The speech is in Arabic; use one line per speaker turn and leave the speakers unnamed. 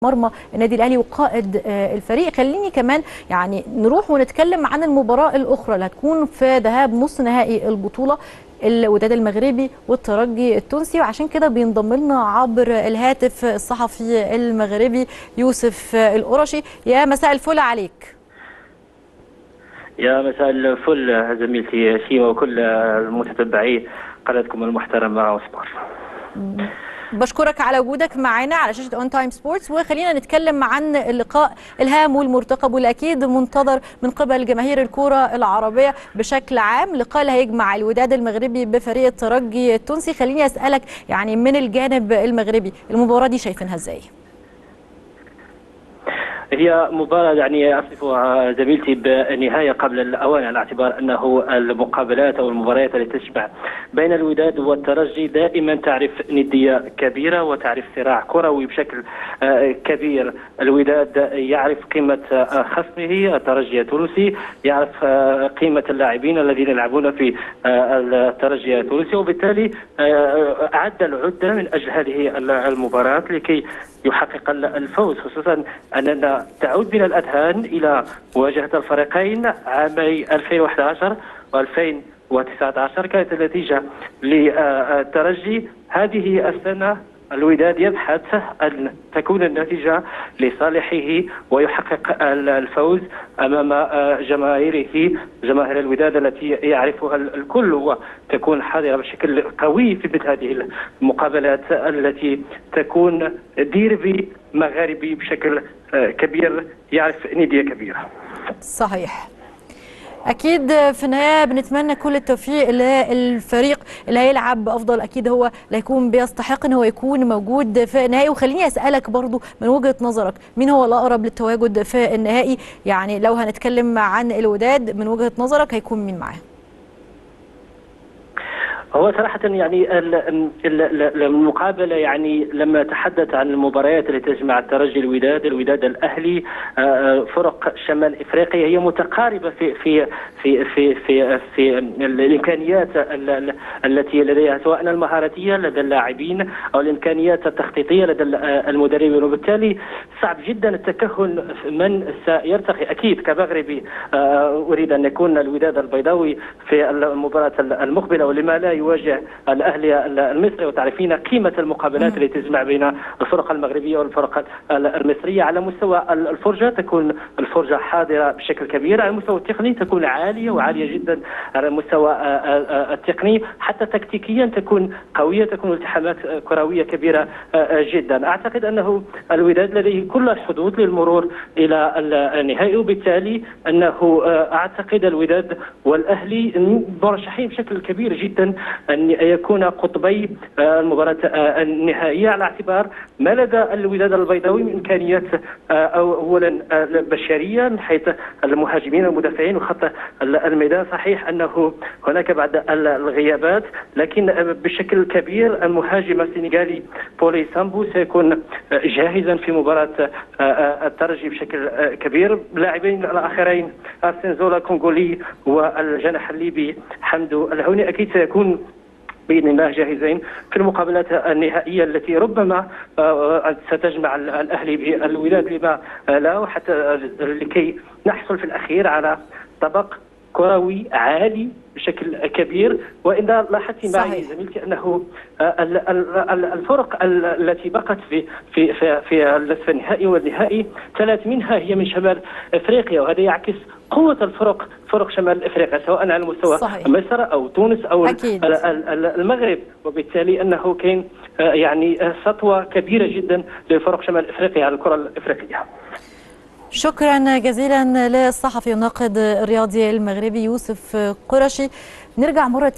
مرمى النادي الاهلي وقائد الفريق. خليني كمان يعني نروح ونتكلم عن المباراه الاخرى اللي هتكون في ذهاب نص نهائي البطوله، الوداد المغربي والترجي التونسي، وعشان كده بينضم لنا عبر الهاتف الصحفي المغربي يوسف القرشي. يا مساء الفل عليك.
يا مساء الفل زميلتي شيما وكل المتتبعي قناتكم المحترمه وسبورت.
بشكرك على وجودك معنا على شاشة اون تايم سبورتس، وخلينا نتكلم عن اللقاء الهام والمرتقب واللي اكيد منتظر من قبل جماهير الكرة العربية بشكل عام، اللقاء اللي هيجمع الوداد المغربي بفريق الترجي التونسي. خليني اسالك يعني من الجانب المغربي المباراة دي شايفينها ازاي؟
هي مباراة يعني أصفها زميلتي بنهاية قبل الأوان، على اعتبار أنه المقابلات أو المباريات التي تجمع بين الوداد والترجي دائما تعرف ندية كبيرة وتعرف صراع كروي بشكل كبير. الوداد يعرف قيمة خصمه، الترجي التونسي يعرف قيمة اللاعبين الذين يلعبون في الترجي التونسي، وبالتالي أعد العدة من أجل هذه المباراة لكي يحقق الفوز، خصوصا أننا تعود بنا الأذهان إلى مواجهة الفريقين عامي 2011 و2019 كانت النتيجة للترجي. هذه السنة الوداد يبحث أن تكون النتيجة لصالحه ويحقق الفوز أمام جماهيره، جماهير الوداد التي يعرفها الكل وتكون حاضرة بشكل قوي في مثل هذه المقابلات التي تكون ديربي مغاربي بشكل كبير، يعرف ندية كبيرة.
صحيح. اكيد في النهايه بنتمنى كل التوفيق للفريق اللي هيلعب بافضل، اكيد هو اللي هيكون بيستحق ان هو يكون موجود في النهائي. وخليني اسالك برضو من وجهه نظرك مين هو الاقرب للتواجد في النهائي؟ يعني لو هنتكلم عن الوداد من وجهه نظرك هيكون مين معاه؟
هو صراحة يعني المقابلة، يعني لما تحدث عن المباريات التي تجمع الترجي الوداد الأهلي، فرق شمال إفريقيا هي متقاربة في في في في في, في الإمكانيات التي لديها، سواء المهاراتية لدى اللاعبين أو الإمكانيات التخطيطية لدى المدربين، وبالتالي صعب جدا التكهن من سيرتقي. أكيد كمغربي أريد أن يكون الوداد البيضاوي في المباراة المقبلة، ولما لا يواجه الاهلي المصري، وتعرفين قيمه المقابلات التي تجمع بين الفرق المغربيه والفرق المصريه. على مستوى الفرجه تكون الفرجه حاضره بشكل كبير، على المستوى التقني تكون عاليه وعاليه جدا، على المستوى التقني حتى تكتيكيا تكون قويه، تكون التحامات كرويه كبيره جدا. اعتقد انه الوداد لديه كل الحظوظ للمرور الى النهائي، وبالتالي انه اعتقد الوداد والاهلي مرشحين بشكل كبير جدا أن يكون قطبي المباراة النهائية، على اعتبار ما لدى الوداد البيضاوي من إمكانيات أولا بشرية من حيث المهاجمين والمدافعين وخط الميدان. صحيح أنه هناك بعض الغيابات، لكن بشكل كبير المهاجم السنغالي بولي سامبو سيكون جاهزا في مباراة الترجي بشكل كبير. لاعبين الآخرين أرسن زولا كونغولي والجناح الليبي حمدو الهوني أكيد سيكون بإذن الله جاهزين في المقابلات النهائية التي ربما ستجمع الأهلي بالوداد، لما لا حتى لكي نحصل في الأخير على طبق كروي عالي بشكل كبير. وإن لاحظت معي زميلتي أنه الفرق التي بقت في النصف النهائي والنهائي 3 منها هي من شمال إفريقيا، وهذا يعكس قوة فرق شمال إفريقيا سواء على مستوى مصر أو تونس أو المغرب، وبالتالي أنه كان يعني سطوة كبيرة جدا لفرق شمال إفريقيا على الكرة الإفريقية.
شكرا جزيلا للصحفي الناقد الرياضي المغربي يوسف قرشي. نرجع مرة